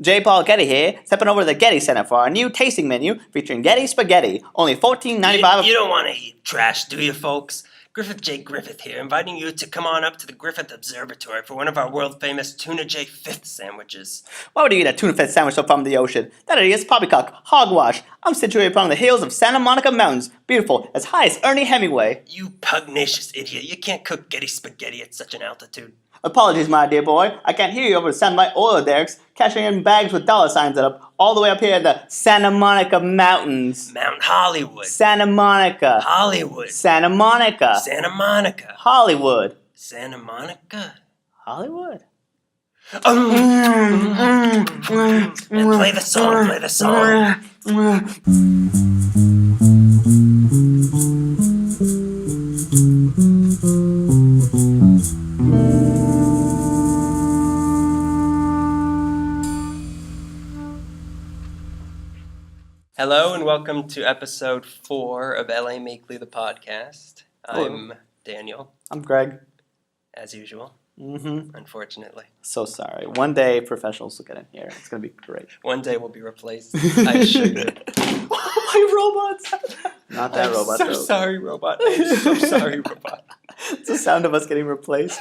J. Paul Getty here, stepping over to the Getty Center for our new tasting menu featuring Getty Spaghetti. Only $14.95. You don't want to eat trash, do you, folks? Griffith here, inviting you to come on up to the Griffith Observatory for one of our world-famous Tuna J. Fifth sandwiches. Why would you eat a tuna fish sandwich so from the ocean? That idiot's poppycock, hogwash. I'm situated upon the hills of Santa Monica Mountains, beautiful, as high as Ernie Hemingway. You pugnacious idiot, you can't cook Getty spaghetti at such an altitude. Apologies, my dear boy. I can't hear you over the sound of my oil derricks cashing in bags with dollar signs up all the way up here at the Santa Monica Mountains. Mount Hollywood. Santa Monica. Hollywood. Santa Monica. Santa Monica. Hollywood. Santa Monica. Hollywood. And play the song. Hello and welcome to episode 4 of LA Meekly, the podcast. I'm Daniel. I'm Greg. As usual. Unfortunately. So sorry. One day professionals will get in here. It's going to be great. One day we'll be replaced. I assure you. My robots! Not that robot, I'm so sorry, robot. I'm so sorry, robot. It's the sound of us getting replaced.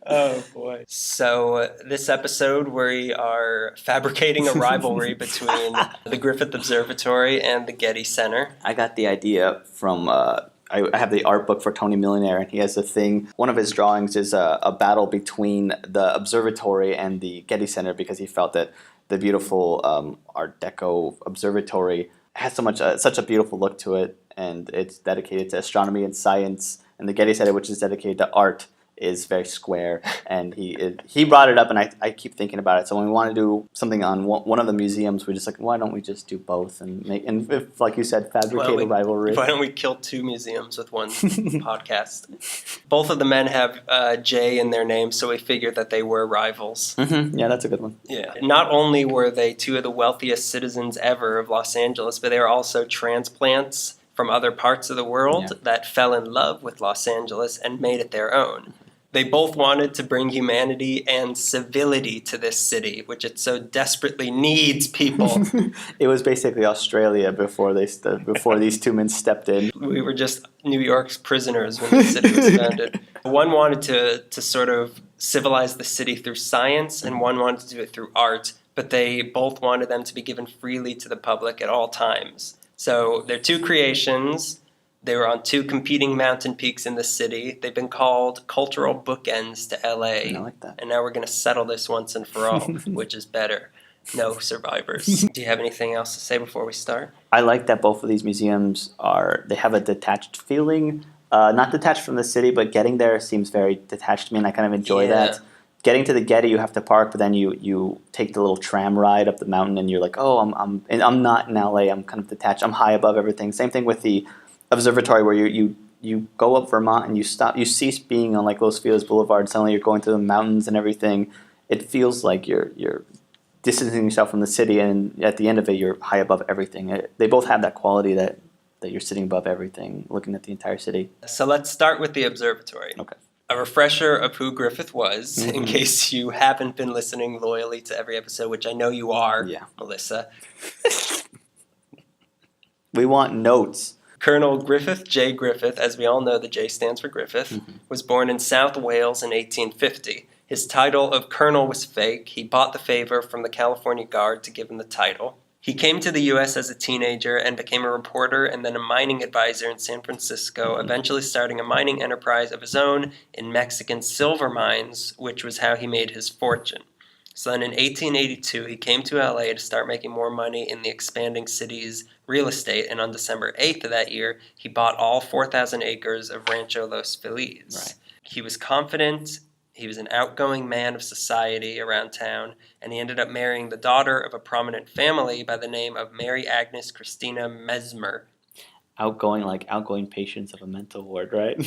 Oh, boy. So, this episode, we are fabricating a rivalry between the Griffith Observatory and the Getty Center. I got the idea from... I have the art book for Tony Millionaire, and he has a thing. One of his drawings is a battle between the observatory and the Getty Center because he felt that the beautiful Art Deco observatory has such a beautiful look to it, and it's dedicated to astronomy and science. And the Getty Center, which is dedicated to art, is very square. And he brought it up, and I keep thinking about it. So when we want to do something on one of the museums, we're just like, why don't we just do both and if, like you said, fabricate a rivalry? Why don't we kill two museums with one podcast? Both of the men have J in their name, so we figured that they were rivals. Mm-hmm. Yeah, that's a good one. Yeah. Not only were they two of the wealthiest citizens ever of Los Angeles, but they were also transplants from other parts of the world that fell in love with Los Angeles and made it their own. They both wanted to bring humanity and civility to this city, which it so desperately needs people. It was basically Australia before these two men stepped in. We were just New York's prisoners when the city was founded. One wanted to sort of civilize the city through science, and one wanted to do it through art, but they both wanted them to be given freely to the public at all times. So they're two creations. They were on two competing mountain peaks in the city. They've been called cultural bookends to LA. I like that. And now we're going to settle this once and for all, which is better. No survivors. Do you have anything else to say before we start? I like that both of these museums they have a detached feeling. Not detached from the city, but getting there seems very detached to me, and I kind of enjoy that. Getting to the Getty, you have to park, but then you take the little tram ride up the mountain, and you're like, oh, I'm not in LA. I'm kind of detached. I'm high above everything. Same thing with the observatory, where you go up Vermont and you cease being on like Los Feliz Boulevard. Suddenly you're going through the mountains and everything. It feels like you're distancing yourself from the city, and at the end of it, you're high above everything. They both have that quality that you're sitting above everything, looking at the entire city. So let's start with the observatory. Okay. A refresher of who Griffith was, in case you haven't been listening loyally to every episode, which I know you are, Melissa. We want notes. Colonel Griffith J. Griffith, as we all know, the J stands for Griffith, was born in South Wales in 1850. His title of colonel was fake. He bought the favor from the California Guard to give him the title. He came to the U.S. as a teenager and became a reporter and then a mining advisor in San Francisco, eventually starting a mining enterprise of his own in Mexican silver mines, which was how he made his fortune. So then in 1882, he came to LA to start making more money in the expanding city's real estate, and on December 8th of that year, he bought all 4,000 acres of Rancho Los Feliz. Right. He was confident, he was an outgoing man of society around town, and he ended up marrying the daughter of a prominent family by the name of Mary Agnes Christina Mesmer. Outgoing patients of a mental ward, right?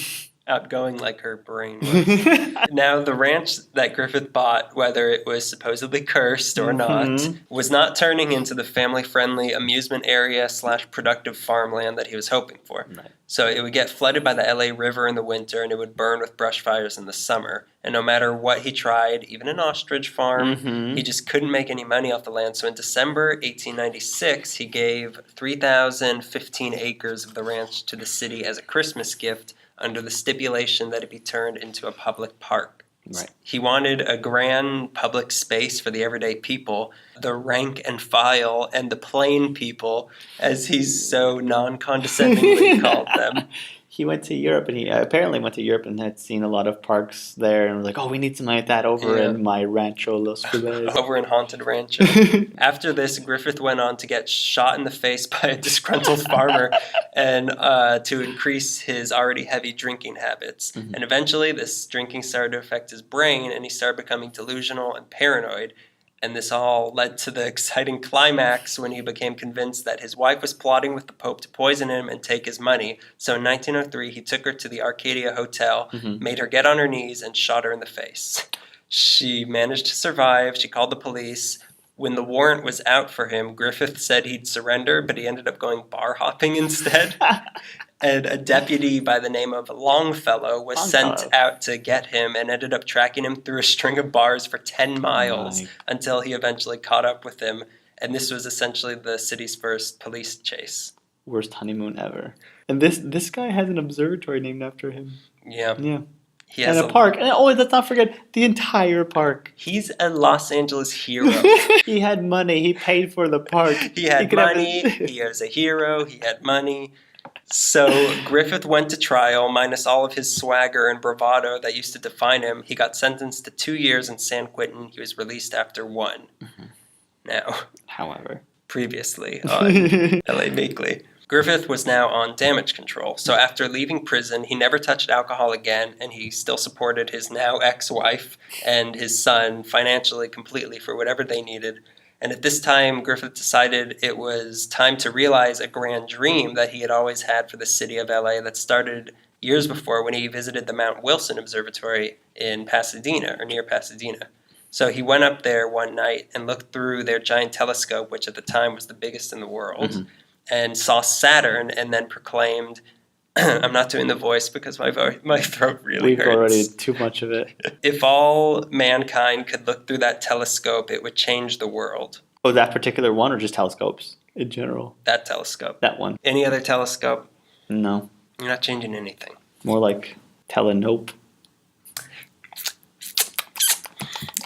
outgoing like her brain was. Now, the ranch that Griffith bought, whether it was supposedly cursed or not, was not turning into the family-friendly amusement area / productive farmland that he was hoping for. Right. So it would get flooded by the LA River in the winter, and it would burn with brush fires in the summer. And no matter what he tried, even an ostrich farm, he just couldn't make any money off the land. So in December 1896, he gave 3,015 acres of the ranch to the city as a Christmas gift, under the stipulation that it be turned into a public park. Right. He wanted a grand public space for the everyday people, the rank and file, and the plain people, as he's so non-condescendingly called them. He went to Europe, and he apparently went to Europe and had seen a lot of parks there, and was like, oh, we need something like that over in my Rancho Los Feliz. Over in Haunted Rancho. After this, Griffith went on to get shot in the face by a disgruntled farmer and to increase his already heavy drinking habits. And eventually, this drinking started to affect his brain, and he started becoming delusional and paranoid. And this all led to the exciting climax when he became convinced that his wife was plotting with the Pope to poison him and take his money. So in 1903, he took her to the Arcadia Hotel, made her get on her knees, and shot her in the face. She managed to survive. She called the police. When the warrant was out for him, Griffith said he'd surrender, but he ended up going bar hopping instead. And a deputy by the name of Longfellow was sent out to get him and ended up tracking him through a string of bars for 10 miles until he eventually caught up with him. And this was essentially the city's first police chase. Worst honeymoon ever. And this guy has an observatory named after him. Yeah. Yeah. He has a park. And let's not forget the entire park. He's a Los Angeles hero. He had money. He paid for the park. He had money. He was a hero. He had money. So Griffith went to trial, minus all of his swagger and bravado that used to define him. He got sentenced to 2 years in San Quentin. He was released after 1. Now, however, previously on LA Weekly, Griffith was now on damage control. So after leaving prison, he never touched alcohol again, and he still supported his now ex-wife and his son financially completely for whatever they needed. And at this time, Griffith decided it was time to realize a grand dream that he had always had for the city of LA that started years before when he visited the Mount Wilson Observatory in Pasadena, or near Pasadena. So he went up there one night and looked through their giant telescope, which at the time was the biggest in the world, and saw Saturn, and then proclaimed, I'm not doing the voice because my throat really hurts. We've already too much of it. If all mankind could look through that telescope, it would change the world. Oh, that particular one, or just telescopes in general? That telescope. That one. Any other telescope? No. You're not changing anything. More like telenope.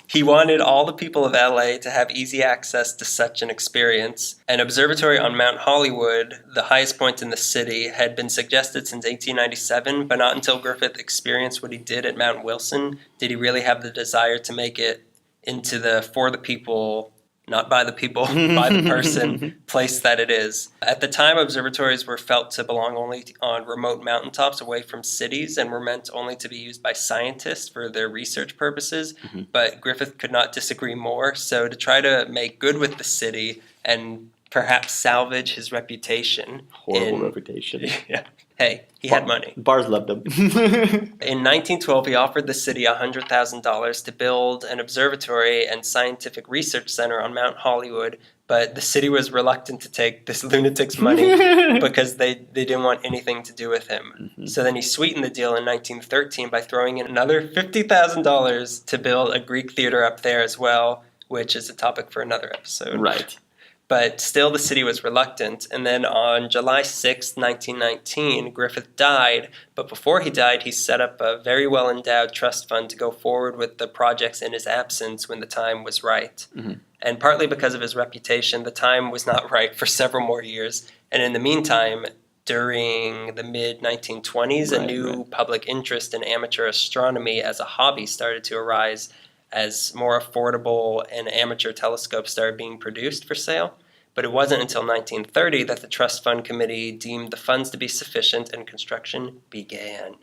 He wanted all the people of LA to have easy access to such an experience. An observatory on Mount Hollywood, the highest point in the city, had been suggested since 1897, but not until Griffith experienced what he did at Mount Wilson did he really have the desire to make it into the for the people, not by the people, by the person place that it is. At the time, observatories were felt to belong only on remote mountaintops away from cities and were meant only to be used by scientists for their research purposes. But Griffith could not disagree more. So to try to make good with the city and perhaps salvage his reputation. Horrible reputation. Yeah. Hey, he had money. Bars loved him. In 1912, he offered the city $100,000 to build an observatory and scientific research center on Mount Hollywood, but the city was reluctant to take this lunatic's money because they didn't want anything to do with him. So then he sweetened the deal in 1913 by throwing in another $50,000 to build a Greek theater up there as well, which is a topic for another episode. Right. But still the city was reluctant. And then on July 6, 1919, Griffith died. But before he died, he set up a very well-endowed trust fund to go forward with the projects in his absence when the time was right. And partly because of his reputation, the time was not right for several more years. And in the meantime, during the mid-1920s, a new public interest in amateur astronomy as a hobby started to arise as more affordable and amateur telescopes started being produced for sale. But it wasn't until 1930 that the Trust Fund Committee deemed the funds to be sufficient and construction began.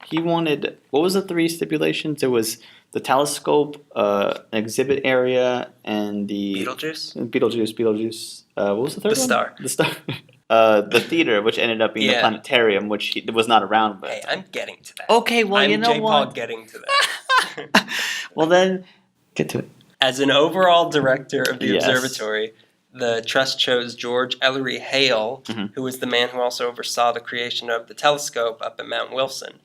He wanted, what was the 3 stipulations? It was the telescope, an exhibit area, and the... Beetlejuice. What was the third one? The star. The star. the theater, which ended up being the planetarium, which was not around. But hey, I'm getting to that. Okay, well, you know I'm what? J-Paul getting to that. Well, then, get to it. As an overall director of the Yes. observatory, the trust chose George Ellery Hale, who was the man who also oversaw the creation of the telescope up at Mount Wilson.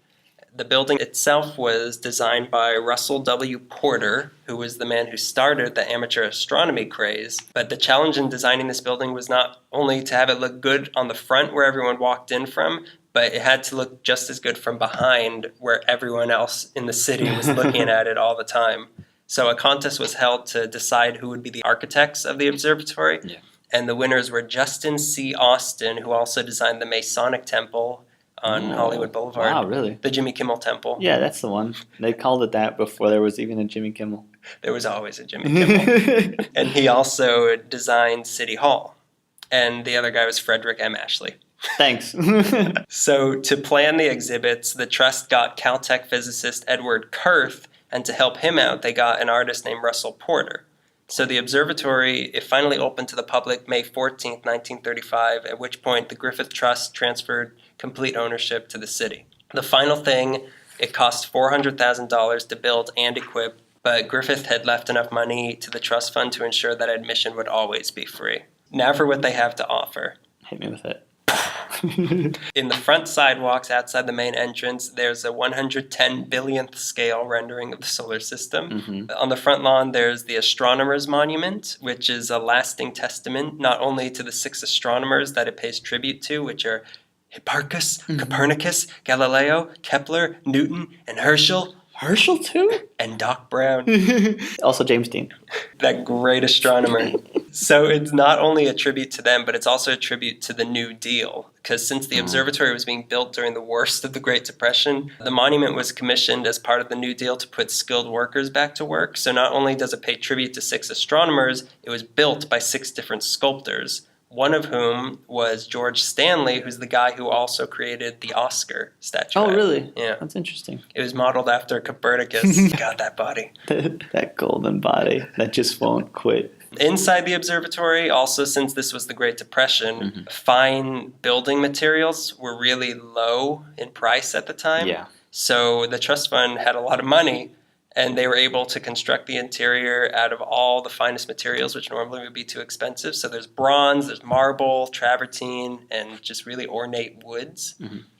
The building itself was designed by Russell W. Porter, who was the man who started the amateur astronomy craze. But the challenge in designing this building was not only to have it look good on the front where everyone walked in from, but it had to look just as good from behind where everyone else in the city was looking at it all the time. So a contest was held to decide who would be the architects of the observatory. Yeah. And the winners were Justin C. Austin, who also designed the Masonic Temple on Hollywood Boulevard. Wow, really? The Jimmy Kimmel Temple. Yeah, that's the one. They called it that before there was even a Jimmy Kimmel. There was always a Jimmy Kimmel. And he also designed City Hall. And the other guy was Frederick M. Ashley. Thanks. So to plan the exhibits, the trust got Caltech physicist Edward Kurth, and to help him out, they got an artist named Russell Porter. So the observatory, it finally opened to the public May 14th, 1935, at which point the Griffith Trust transferred complete ownership to the city. The final thing, it cost $400,000 to build and equip, but Griffith had left enough money to the trust fund to ensure that admission would always be free. Now for what they have to offer. Hit me with it. In the front sidewalks outside the main entrance, there's a 110 billionth scale rendering of the solar system. On the front lawn, there's the Astronomers' Monument, which is a lasting testament not only to the 6 astronomers that it pays tribute to, which are Hipparchus, Copernicus, Galileo, Kepler, Newton, and Herschel. Herschel, too? And Doc Brown. Also James Dean. That great astronomer. So it's not only a tribute to them, but it's also a tribute to the New Deal. Because since the observatory was being built during the worst of the Great Depression, the monument was commissioned as part of the New Deal to put skilled workers back to work. So not only does it pay tribute to 6 astronomers, it was built by 6 different sculptors. One of whom was George Stanley, who's the guy who also created the Oscar statue. Oh, really? Yeah. That's interesting. It was modeled after Copernicus. God, that body. That golden body that just won't quit. Inside the observatory, also since this was the Great Depression, fine building materials were really low in price at the time. Yeah. So the trust fund had a lot of money, and they were able to construct the interior out of all the finest materials, which normally would be too expensive. So there's bronze, there's marble, travertine, and just really ornate woods.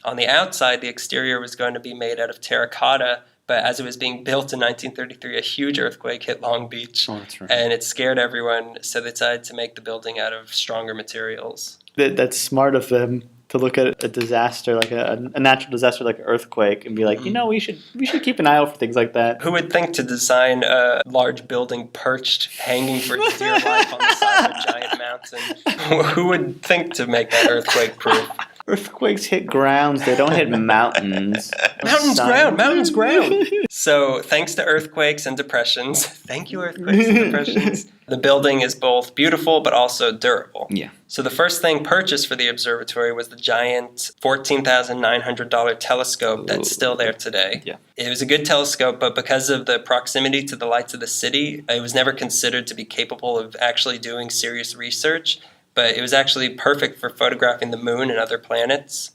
On the outside, the exterior was going to be made out of terracotta, but as it was being built in 1933, a huge earthquake hit Long Beach, and it scared everyone, so they decided to make the building out of stronger materials. That's smart of them to look at a disaster, like a natural disaster like an earthquake, and be like, we should keep an eye out for things like that. Who would think to design a large building perched, hanging for its dear life on the side of a giant mountain? Who would think to make that earthquake-proof? Earthquakes hit grounds, they don't hit mountains. Mountains ground. So thanks to earthquakes and depressions, thank you earthquakes and depressions, the building is both beautiful but also durable. Yeah. So the first thing purchased for the observatory was the giant $14,900 telescope that's still there today. Yeah. It was a good telescope, but because of the proximity to the lights of the city, it was never considered to be capable of actually doing serious research. But it was actually perfect for photographing the moon and other planets.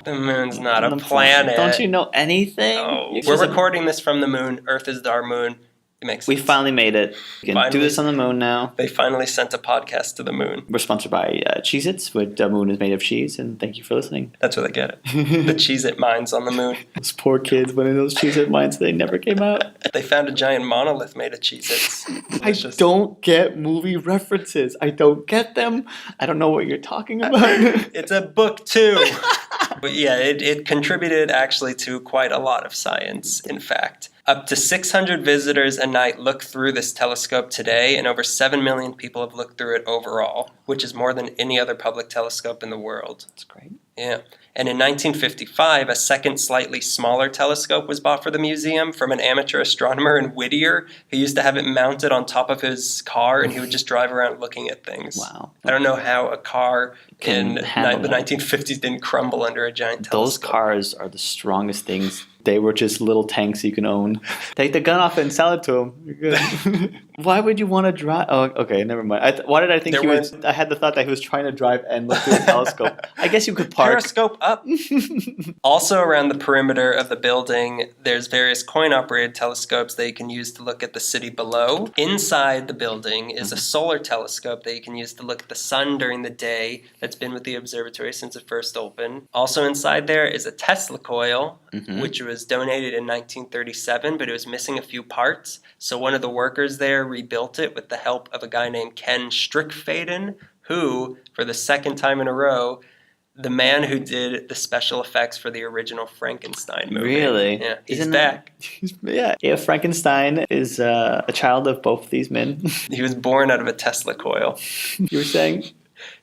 The moon's not a planet. Don't you know anything? No. We're recording this from the moon. Earth is our moon. It makes sense. We finally made it. We can do this on the moon now. They finally sent a podcast to the moon. We're sponsored by Cheez-Its, which the moon is made of cheese, and thank you for listening. That's where they get it. The Cheez-It mines on the moon. Those poor kids went in those Cheez-It mines, they never came out. They found a giant monolith made of Cheez-Its. I don't get movie references. I don't get them. I don't know what you're talking about. It's a book too. But yeah, it contributed actually to quite a lot of science, in fact. Up to 600 visitors a night look through this telescope today, and over 7 million people have looked through it overall, which is more than any other public telescope in the world. That's great. Yeah. And in 1955, a second slightly smaller telescope was bought for the museum from an amateur astronomer in Whittier who used to have it mounted on top of his car, and he would just drive around looking at things. Wow. I don't know how a car in the handle that. 1950s didn't crumble under a giant telescope. Those cars are the strongest things they were just little tanks you can own. Take the gun off and sell it to him. You're good. Why would you want to drive? Oh, okay, never mind. Why did I think I had the thought that he was trying to drive and look through a telescope. I guess you could park. Periscope up. Also around the perimeter of the building, there's various coin-operated telescopes that you can use to look at the city below. Inside the building is a solar telescope that you can use to look at the sun during the day that's been with the observatory since it first opened. Also inside there is a Tesla coil, which was donated in 1937, but it was missing a few parts. So one of the workers there rebuilt it with the help of a guy named Ken Strickfaden, who, for the second time in a row, the man who did the special effects for the original Frankenstein movie. Really? Yeah, he's back. Yeah, Frankenstein is a child of both these men. He was born out of a Tesla coil. You were saying?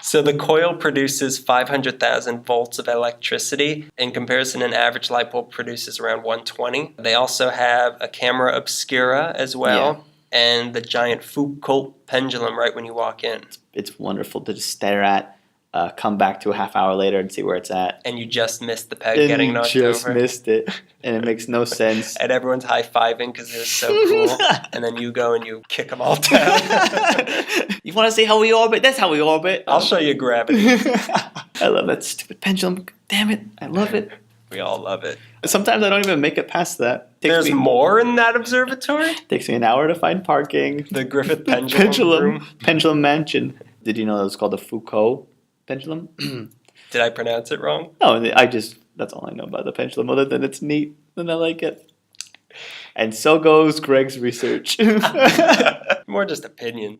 So the coil produces 500,000 volts of electricity. In comparison, an average light bulb produces around 120. They also have a camera obscura as well, and the giant Foucault pendulum right when you walk in. It's wonderful to just stare at. Come back to a half hour later and see where it's at. And you just missed the peg getting knocked over. You just missed it. And it makes no sense. And everyone's high-fiving because it was so cool. And then you go and you kick them all down. You want to see how we orbit? That's how we orbit. I'll show you gravity. I love that stupid pendulum. Damn it. I love it. We all love it. Sometimes I don't even make it past that. There's more in that observatory? Takes me an hour to find parking. The Griffith Pendulum Mansion. Did you know that was called the Foucault pendulum? Did I pronounce it wrong? No, that's all I know about the pendulum, other than it's neat and I like it. And so goes Greg's research. More just opinion.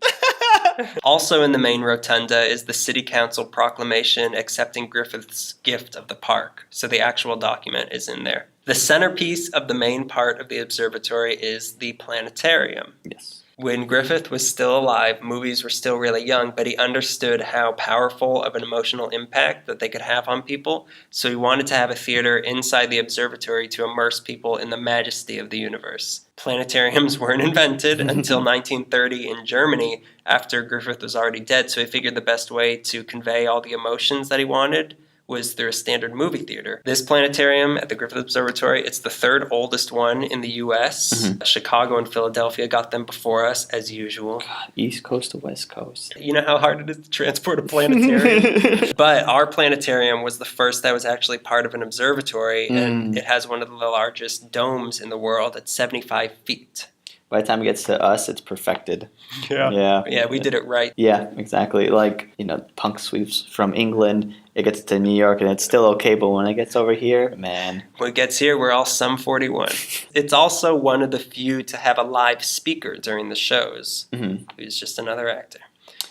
Also in the main rotunda is the City Council proclamation accepting Griffith's gift of the park. So the actual document is in there. The centerpiece of the main part of the observatory is the planetarium. Yes. When Griffith was still alive, movies were still really young, but he understood how powerful of an emotional impact that they could have on people. So he wanted to have a theater inside the observatory to immerse people in the majesty of the universe. Planetariums weren't invented until 1930 in Germany, after Griffith was already dead, so he figured the best way to convey all the emotions that he wanted was through a standard movie theater. This planetarium at the Griffith Observatory, it's the third oldest one in the U.S. Chicago and Philadelphia got them before us, as usual. God, East Coast to West Coast. You know how hard it is to transport a planetarium? But our planetarium was the first that was actually part of an observatory, and it has one of the largest domes in the world at 75 feet. By the time it gets to us, it's perfected. Yeah, we did it right. Yeah, exactly. Like, punk sweeps from England, it gets to New York and it's still okay, but when it gets over here, man. When it gets here, we're all Sum 41. It's also one of the few to have a live speaker during the shows, who's just another actor.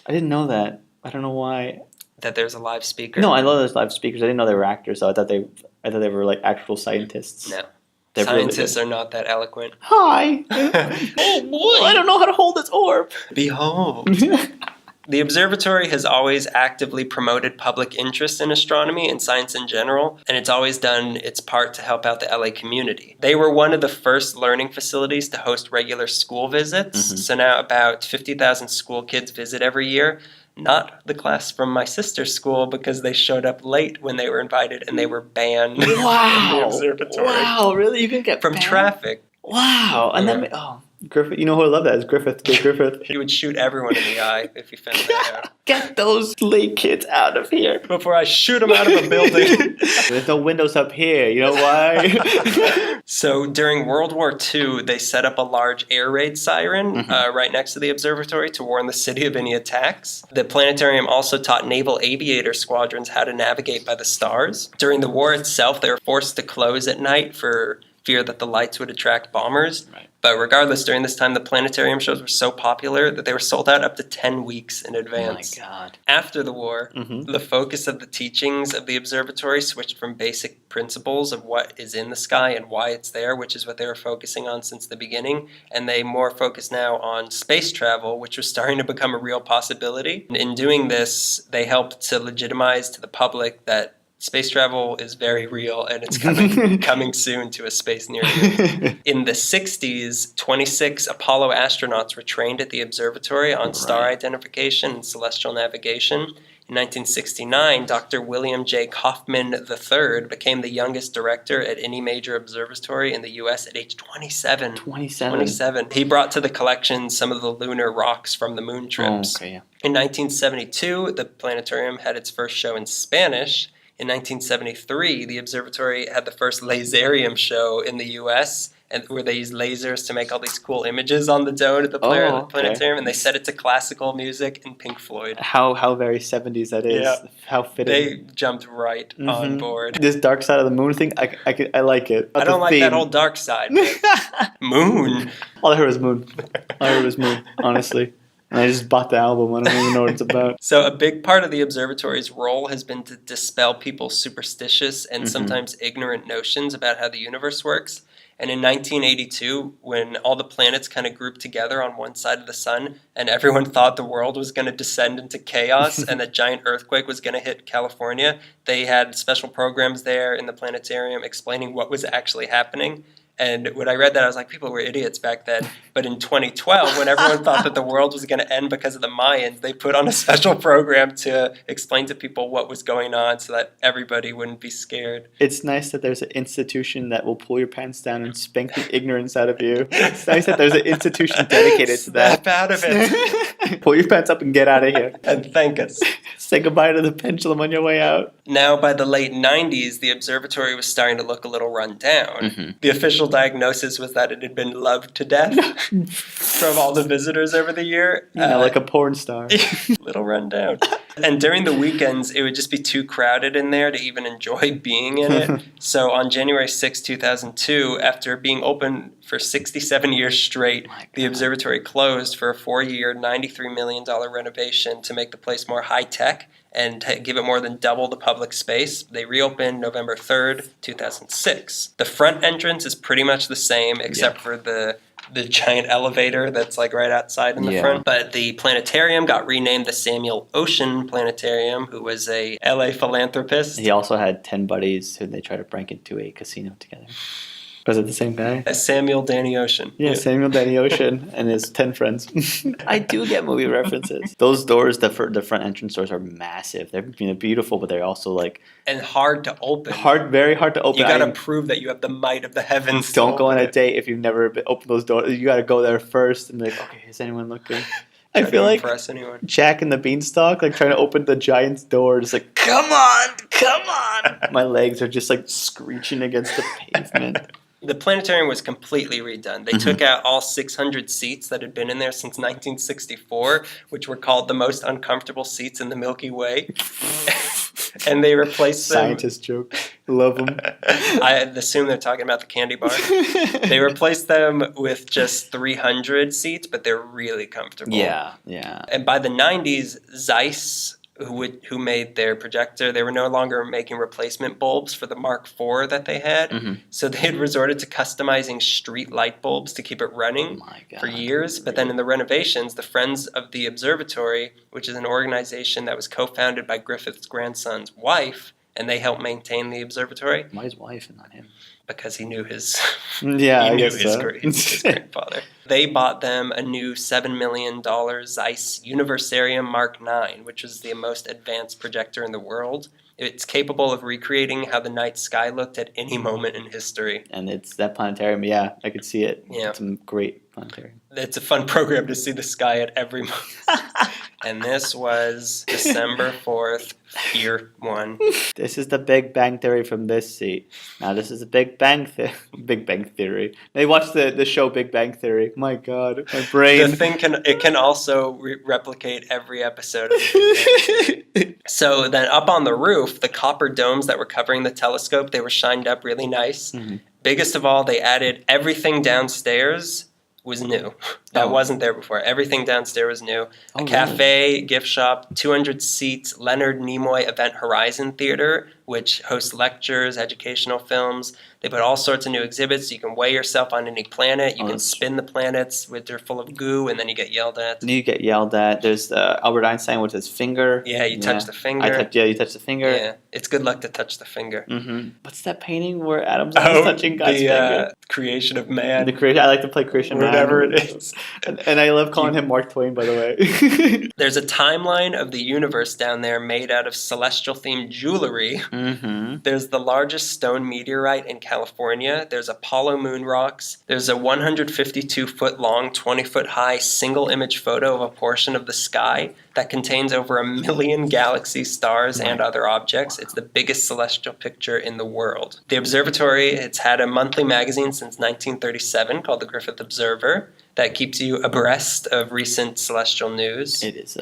I didn't know that. I don't know why. That there's a live speaker? No, I know there's live speakers. I didn't know they were actors, so I thought they were like actual scientists. No. Scientists are not that eloquent. Hi! Oh boy! I don't know how to hold this orb! Behold! The observatory has always actively promoted public interest in astronomy and science in general, and it's always done its part to help out the LA community. They were one of the first learning facilities to host regular school visits, so now about 50,000 school kids visit every year. Not the class from my sister's school, because they showed up late when they were invited and they were banned from the observatory. Wow, really? You can get from banned? Traffic. Wow. And Griffith, you know who I love that is Griffith. Griffith. He would shoot everyone in the eye if he found that out. Get those late kids out of here. Before I shoot them out of a building. There's no windows up here. You know why? So during World War II, they set up a large air raid siren right next to the observatory to warn the city of any attacks. The planetarium also taught naval aviator squadrons how to navigate by the stars. During the war itself, they were forced to close at night for fear that the lights would attract bombers. Right. But regardless, during this time, the planetarium shows were so popular that they were sold out up to 10 weeks in advance. Oh my God. After the war, the focus of the teachings of the observatory switched from basic principles of what is in the sky and why it's there, which is what they were focusing on since the beginning, and they more focus now on space travel, which was starting to become a real possibility. And in doing this, they helped to legitimize to the public that space travel is very real, and it's coming soon to a space near you. In the 60s, 26 Apollo astronauts were trained at the observatory on star identification and celestial navigation. In 1969, Dr. William J. Kaufman III became the youngest director at any major observatory in the U.S. at age 27. 27. He brought to the collection some of the lunar rocks from the moon trips. Oh, okay, yeah. In 1972, the planetarium had its first show in Spanish. In 1973, the observatory had the first laserium show in the U.S., and where they used lasers to make all these cool images on the dome at the planetarium, and they set it to classical music and Pink Floyd. How very 70s that is. Yeah. How fitting. They jumped right on board. This dark side of the moon thing, I like it. I don't like that whole dark side. Moon. All I heard was moon. Honestly. And I just bought the album. I don't even know what it's about. So a big part of the observatory's role has been to dispel people's superstitious and sometimes ignorant notions about how the universe works. And in 1982, when all the planets kind of grouped together on one side of the sun and everyone thought the world was going to descend into chaos and a giant earthquake was going to hit California, they had special programs there in the planetarium explaining what was actually happening. And when I read that, I was like, people were idiots back then. But in 2012, when everyone thought that the world was going to end because of the Mayans, they put on a special program to explain to people what was going on so that everybody wouldn't be scared. It's nice that there's an institution that will pull your pants down and spank the ignorance out of you. It's nice that there's an institution dedicated to that. Snap out of it. Pull your pants up and get out of here. And thank us. Say goodbye to the pendulum on your way out. Now, by the late 90s, the observatory was starting to look a little run down. The official diagnosis was that it had been loved to death from all the visitors over the year. Like a porn star. Little run down. And during the weekends, it would just be too crowded in there to even enjoy being in it. So on January 6, 2002, after being open for 67 years straight, the observatory closed for a 4-year, $93 million renovation to make the place more high-tech and give it more than double the public space. They reopened November 3rd, 2006. The front entrance is pretty much the same, except for the giant elevator that's like right outside in the front. But the planetarium got renamed the Samuel Ocean Planetarium, who was a LA philanthropist. He also had 10 buddies who they tried to break into a casino together. Was it the same guy? Samuel Danny Ocean. Yeah, Samuel Danny Ocean and his 10 friends. I do get movie references. Those doors, the front entrance doors are massive. They're beautiful, but they're also like... And hard to open. Very hard to open. You got to prove that you have the might of the heavens. Don't go on a date if you've never opened those doors. You got to go there first and be like, okay, is anyone looking? I feel like Jack and the Beanstalk, like trying to open the giant's door, just like, come on. My legs are just like screeching against the pavement. The planetarium was completely redone. They took out all 600 seats that had been in there since 1964, which were called the most uncomfortable seats in the Milky Way. And they replaced them. Scientist joke. Love them. I assume they're talking about the candy bar. They replaced them with just 300 seats, but they're really comfortable. Yeah. And by the 90s, Zeiss, who made their projector, they were no longer making replacement bulbs for the Mark IV that they had. So they had resorted to customizing street light bulbs to keep it running for years. But then in the renovations, the Friends of the Observatory, which is an organization that was co-founded by Griffith's grandson's wife, and they helped maintain the observatory. Why his wife and not him? Because he knew his his grandfather. They bought them a new $7 million Zeiss Universarium Mark IX, which is the most advanced projector in the world. It's capable of recreating how the night sky looked at any moment in history. And it's that planetarium, I could see it. Yeah. It's a great planetarium. It's a fun program to see the sky at every moment. And this was December 4th, year 1. This is the Big Bang Theory from this seat. Now this is the Big Bang Theory. They watched the show Big Bang Theory. My God, my brain. The thing can also replicate every episode of the Big Bang Theory. So then up on the roof, the copper domes that were covering the telescope, they were shined up really nice. Biggest of all, they added everything downstairs was new. That wasn't there before. Everything downstairs was new. A cafe, gift shop, 200 seats, Leonard Nimoy Event Horizon Theater, which hosts lectures, educational films. They put all sorts of new exhibits. You can weigh yourself on any planet. You can spin the planets which are full of goo, and then you get yelled at. There's Albert Einstein with his finger. Yeah, you touch the finger. You touch the finger. Yeah, it's good luck to touch the finger. What's that painting where Adam's touching God's finger? Creation of man. I like to play Creation of Man. Whatever it is. And I love calling him Mark Twain, by the way. There's a timeline of the universe down there made out of celestial-themed jewelry. Mm-hmm. There's the largest stone meteorite in California. There's Apollo moon rocks. There's a 152-foot-long, 20-foot-high single-image photo of a portion of the sky that contains over 1 million galaxies, stars, and other objects. It's the biggest celestial picture in the world. The observatory, it's had a monthly magazine since 1937 called the Griffith Observer that keeps you abreast of recent celestial news. It is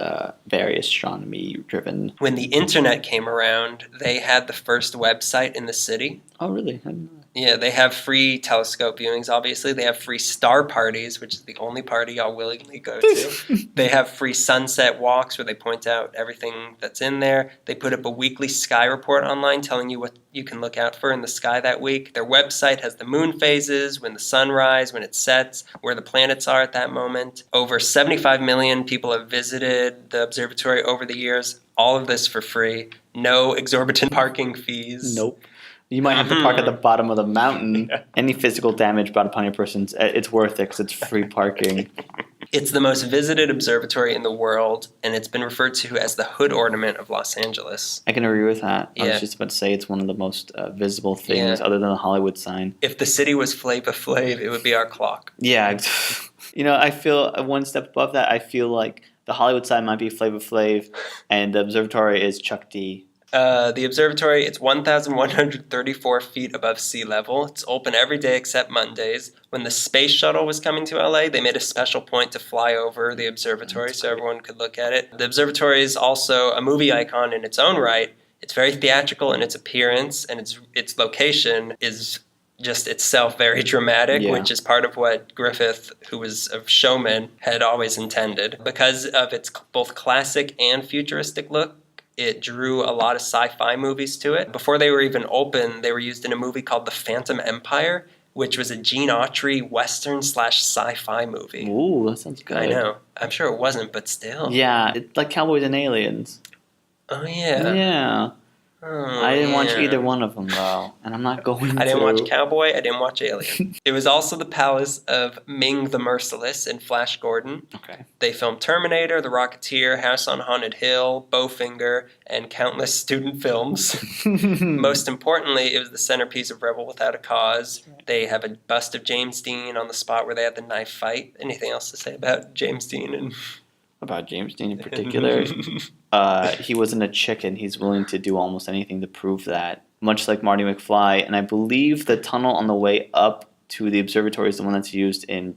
very astronomy-driven. When the internet came around, they had the first website in the city. Oh, really? I didn't know that. Yeah, they have free telescope viewings, obviously. They have free star parties, which is the only party I'll willingly go to. They have free sunset walks where they point out everything that's in there. They put up a weekly sky report online telling you what you can look out for in the sky that week. Their website has the moon phases, when the sun rises, when it sets, where the planets are at that moment. Over 75 million people have visited the observatory over the years. All of this for free. No exorbitant parking fees. Nope. You might have to park at the bottom of the mountain. Yeah. Any physical damage brought upon your person, it's worth it because it's free parking. It's the most visited observatory in the world, and it's been referred to as the hood ornament of Los Angeles. I can agree with that. Yeah. I was just about to say it's one of the most visible things other than the Hollywood sign. If the city was Flava Flav, it would be our clock. Yeah. I feel one step above that. I feel like the Hollywood sign might be Flava Flav, and the observatory is Chuck D. The observatory, it's 1,134 feet above sea level. It's open every day except Mondays. When the space shuttle was coming to LA, they made a special point to fly over the observatory so everyone could look at it. The observatory is also a movie icon in its own right. It's very theatrical in its appearance, and its location is just itself very dramatic, which is part of what Griffith, who was a showman, had always intended. Because of its both classic and futuristic look, it drew a lot of sci-fi movies to it. Before they were even open, they were used in a movie called The Phantom Empire, which was a Gene Autry Western/sci-fi movie. Ooh, that sounds good. I know. I'm sure it wasn't, but still. Yeah, it's like Cowboys and Aliens. Oh, yeah. Yeah. Oh, I didn't watch either one of them, though, and I'm not going to. I didn't watch Cowboy, I didn't watch Alien. It was also the palace of Ming the Merciless in Flash Gordon. Okay. They filmed Terminator, The Rocketeer, House on Haunted Hill, Bowfinger, and countless student films. Most importantly, it was the centerpiece of Rebel Without a Cause. They have a bust of James Dean on the spot where they had the knife fight. Anything else to say about James Dean? About James Dean in particular? He wasn't a chicken. He's willing to do almost anything to prove that. Much like Marty McFly. And I believe the tunnel on the way up to the observatory is the one that's used in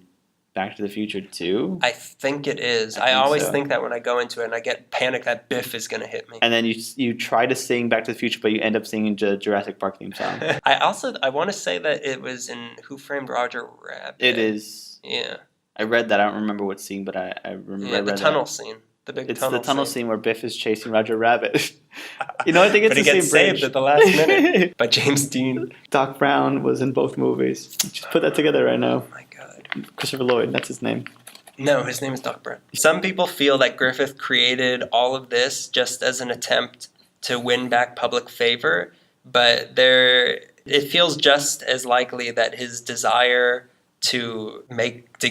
Back to the Future 2. I think it is. I always think that when I go into it and I get panicked that Biff is going to hit me. And then you try to sing Back to the Future, but you end up singing the Jurassic Park theme song. I want to say that it was in Who Framed Roger Rabbit. It is. Yeah. I read that. I don't remember what scene, but I remember. Yeah, the tunnel scene. The big it's tunnel the tunnel scene where Biff is chasing Roger Rabbit. I think it's but the he gets same saved bridge. at the last minute by James Dean. Doc Brown was in both movies. Just put that together right now. Oh my God. Christopher Lloyd, that's his name. No, his name is Doc Brown. Some people feel that Griffith created all of this just as an attempt to win back public favor, but it feels just as likely that his desire to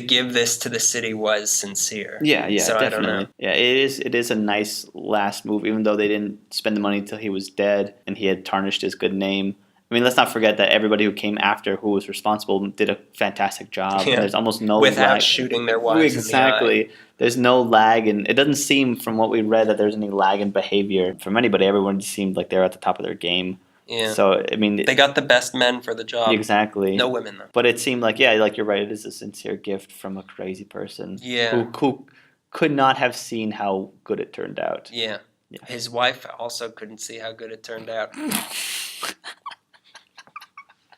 give this to the city was sincere. Yeah, so definitely. I don't know. Yeah, it is a nice last move, even though they didn't spend the money until he was dead and he had tarnished his good name. I mean, let's not forget that everybody who came after, who was responsible, did a fantastic job. Yeah. There's almost no without lag. shooting their wives Exactly. in the eye. There's no lag, and it doesn't seem from what we read that there's any lag in behavior from anybody. Everyone just seemed like they're at the top of their game. Yeah. So I mean, they got the best men for the job. Exactly. No women though. But it seemed like like you're right. It is a sincere gift from a crazy person. Yeah. Who could not have seen how good it turned out. Yeah. His wife also couldn't see how good it turned out.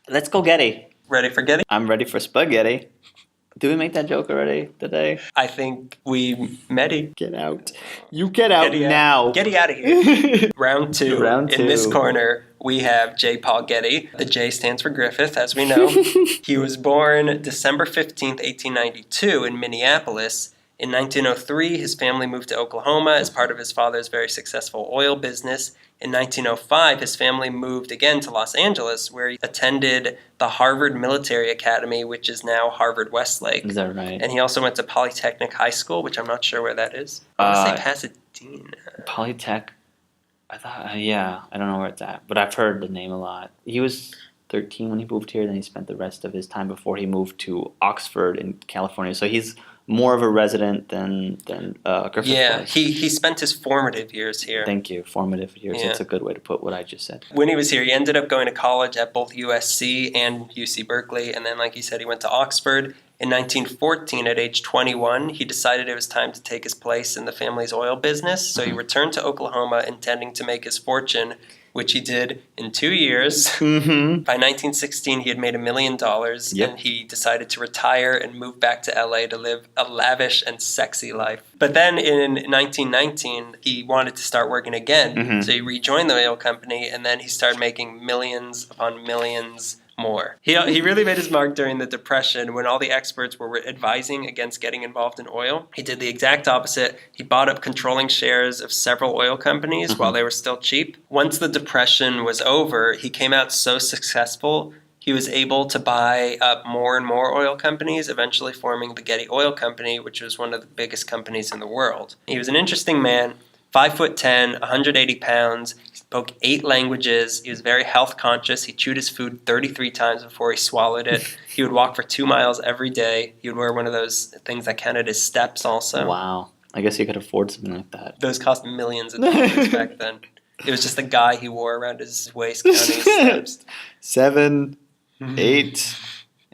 Let's go Getty. Ready for Getty? I'm ready for spaghetti. Did we make that joke already today? I think we met it. Get out. You get out now. Getty out of here. Round two. Round two. In this corner, we have J. Paul Getty. The J stands for Griffith, as we know. He was born December 15th, 1892 in Minneapolis, In 1903, his family moved to Oklahoma as part of his father's very successful oil business. In 1905, his family moved again to Los Angeles, where he attended the Harvard Military Academy, which is now Harvard Westlake. Is that right? And he also went to Polytechnic High School, which I'm not sure where that is. I want to say Pasadena. Polytech. I thought, yeah, I don't know where it's at, but I've heard the name a lot. He was 13 when he moved here, then he spent the rest of his time before he moved to Oxford in California. So he's more of a resident than Griffith. Yeah, was. he spent his formative years here. Thank you. Formative years. Yeah. That's a good way to put what I just said. When he was here, he ended up going to college at both USC and UC Berkeley, and then, like you said, he went to Oxford. In 1914, at age 21, he decided it was time to take his place in the family's oil business, so he returned to Oklahoma intending to make his fortune, which he did in 2 years. Mm-hmm. By 1916, he had made $1 million, and he decided to retire and move back to LA to live a lavish and sexy life. But then in 1919, he wanted to start working again, so he rejoined the oil company, and then he started making millions upon millions more. He really made his mark during the Depression when all the experts were advising against getting involved in oil. He did the exact opposite. He bought up controlling shares of several oil companies while they were still cheap. Once the Depression was over, he came out so successful, he was able to buy up more and more oil companies, eventually forming the Getty Oil Company, which was one of the biggest companies in the world. He was an interesting man. 5'10", 180 pounds. He spoke 8 languages. He was very health conscious. He chewed his food 33 times before he swallowed it. He would walk for 2 miles every day. He would wear one of those things that counted as steps also. Wow. I guess you could afford something like that. Those cost millions of dollars back then. It was just a guy he wore around his waist counting his steps. 7, 8,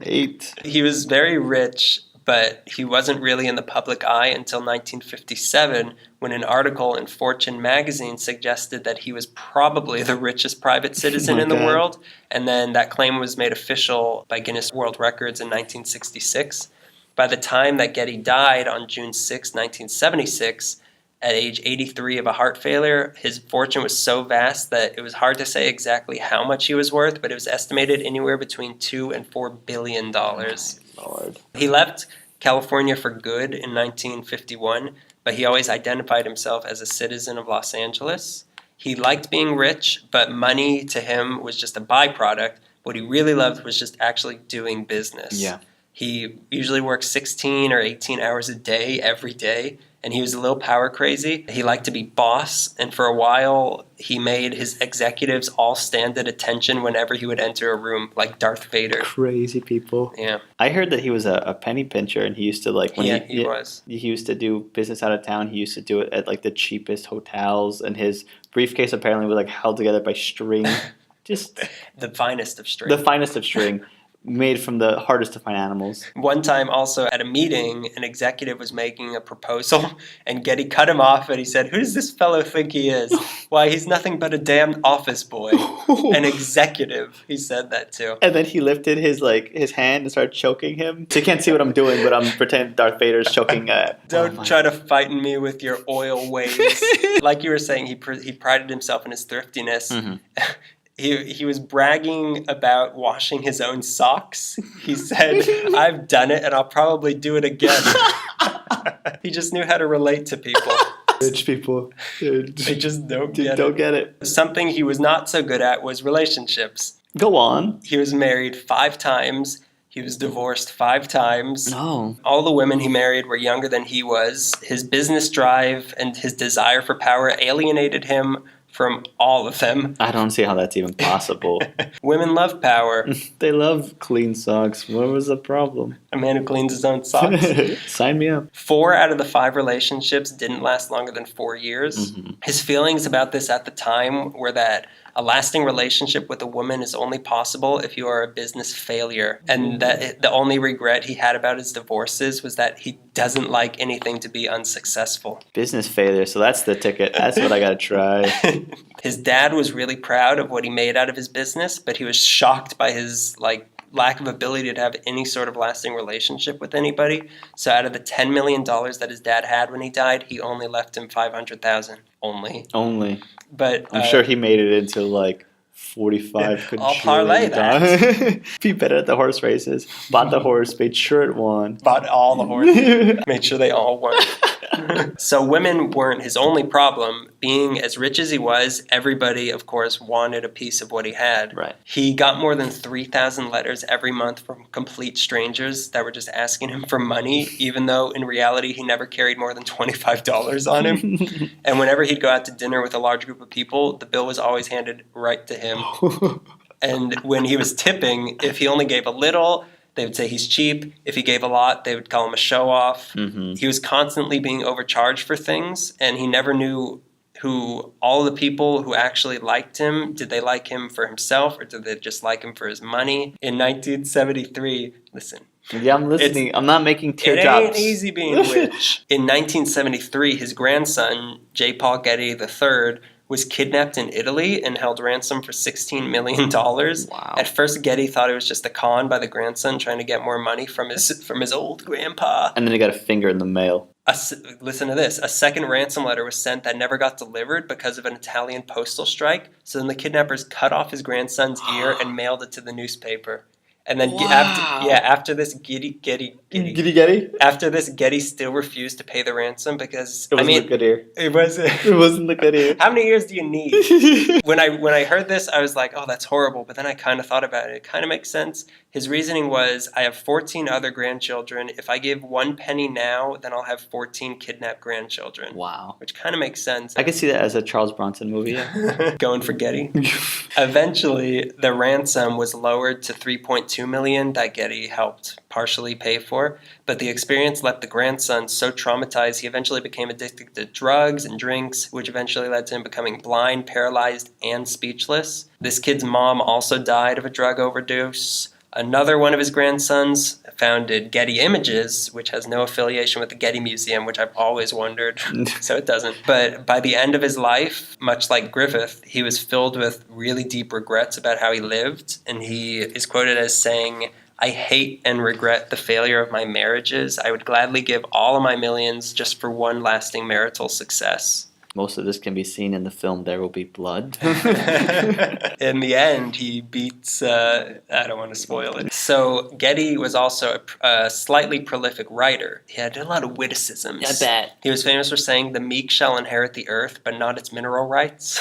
8. He was very rich, but he wasn't really in the public eye until 1957, when an article in Fortune magazine suggested that he was probably the richest private citizen in the world, and then that claim was made official by Guinness World Records in 1966. By the time that Getty died on June 6, 1976, at age 83 of a heart failure, his fortune was so vast that it was hard to say exactly how much he was worth, but it was estimated anywhere between $2 and $4 billion. Lord. He left California for good in 1951, but he always identified himself as a citizen of Los Angeles. He liked being rich, but money to him was just a byproduct. What he really loved was just actually doing business. Yeah. He usually worked 16 or 18 hours a day every day, and he was a little power crazy. He liked to be boss, and for a while, he made his executives all stand at attention whenever he would enter a room, like Darth Vader. Crazy people. Yeah. I heard that he was a penny pincher, and he used to like when he was. He used to do business out of town. He used to do it at like the cheapest hotels, and his briefcase apparently was like held together by string. Just the finest of string. The finest of string. Made from the hardest to find animals. One time also at a meeting, an executive was making a proposal and Getty cut him off and he said, "Who does this fellow think he is? Why, he's nothing but a damned office boy." An executive, he said that too. And then he lifted his hand and started choking him. So you can't see what I'm doing, but I'm pretending Darth Vader's choking. Don't try to frighten me with your oil ways. Like you were saying, he prided himself in his thriftiness. Mm-hmm. He was bragging about washing his own socks. He said, "I've done it and I'll probably do it again." He just knew how to relate to people. Rich people. They just don't get it. Something he was not so good at was relationships. Go on. He was married 5 times. He was divorced 5 times. No. All the women he married were younger than he was. His business drive and his desire for power alienated him from all of them. I don't see how that's even possible. Women love power. They love clean socks. What was the problem? A man who cleans his own socks. Sign me up. 4 out of the 5 relationships didn't last longer than 4 years. Mm-hmm. His feelings about this at the time were that a lasting relationship with a woman is only possible if you are a business failure. And that the only regret he had about his divorces was that he doesn't like anything to be unsuccessful. Business failure, so that's the ticket. That's what I gotta try. His dad was really proud of what he made out of his business, but he was shocked by his lack of ability to have any sort of lasting relationship with anybody. So out of the $10 million that his dad had when he died, he only left him $500,000. Only. Only. But I'm sure he made it into 45 could I'll surely parlay die. Be better at the horse races. Bought the horse, made sure it won. Bought all the horses, made sure they all won. So women weren't his only problem. Being as rich as he was, everybody, of course, wanted a piece of what he had. Right. He got more than 3,000 letters every month from complete strangers that were just asking him for money, even though in reality he never carried more than $25 on him. And whenever he'd go out to dinner with a large group of people, the bill was always handed right to him. And when he was tipping, if he only gave a little, they would say he's cheap. If he gave a lot, they would call him a show-off. Mm-hmm. He was constantly being overcharged for things, and he never knew who all the people who actually liked him, did they like him for himself or did they just like him for his money? In 1973, listen. Yeah, I'm listening. I'm not making teardrops. It ain't easy being rich. In 1973, his grandson, J. Paul Getty III, was kidnapped in Italy and held ransom for $16 million. Wow. At first, Getty thought it was just a con by the grandson trying to get more money from his old grandpa. And then he got a finger in the mail. Listen to this. A second ransom letter was sent that never got delivered because of an Italian postal strike. So then the kidnappers cut off his grandson's ear and mailed it to the newspaper. And then after this, Getty. After this, Getty still refused to pay the ransom because It wasn't the good ear. It wasn't. It wasn't the good ear. How many ears do you need? When I heard this, I was like, oh, that's horrible. But then I kind of thought about it. It kind of makes sense. His reasoning was, I have 14 other grandchildren. If I give 1 penny now, then I'll have 14 kidnapped grandchildren. Wow. Which kind of makes sense. I could see that as a Charles Bronson movie. Yeah. Going for Getty. Eventually, the ransom was lowered to $3.2 million that Getty helped partially pay for. But the experience left the grandson so traumatized he eventually became addicted to drugs and drinks, which eventually led to him becoming blind, paralyzed, and speechless. This kid's mom also died of a drug overdose. Another one of his grandsons founded Getty Images, which has no affiliation with the Getty Museum, which I've always wondered, so it doesn't. But by the end of his life, much like Griffith, he was filled with really deep regrets about how he lived, and he is quoted as saying, I hate and regret the failure of my marriages. I would gladly give all of my millions just for one lasting marital success. Most of this can be seen in the film There Will Be Blood. In the end, he beats... I don't want to spoil it. So Getty was also a slightly prolific writer. He had a lot of witticisms. I bet. He was famous for saying, the meek shall inherit the earth, but not its mineral rights,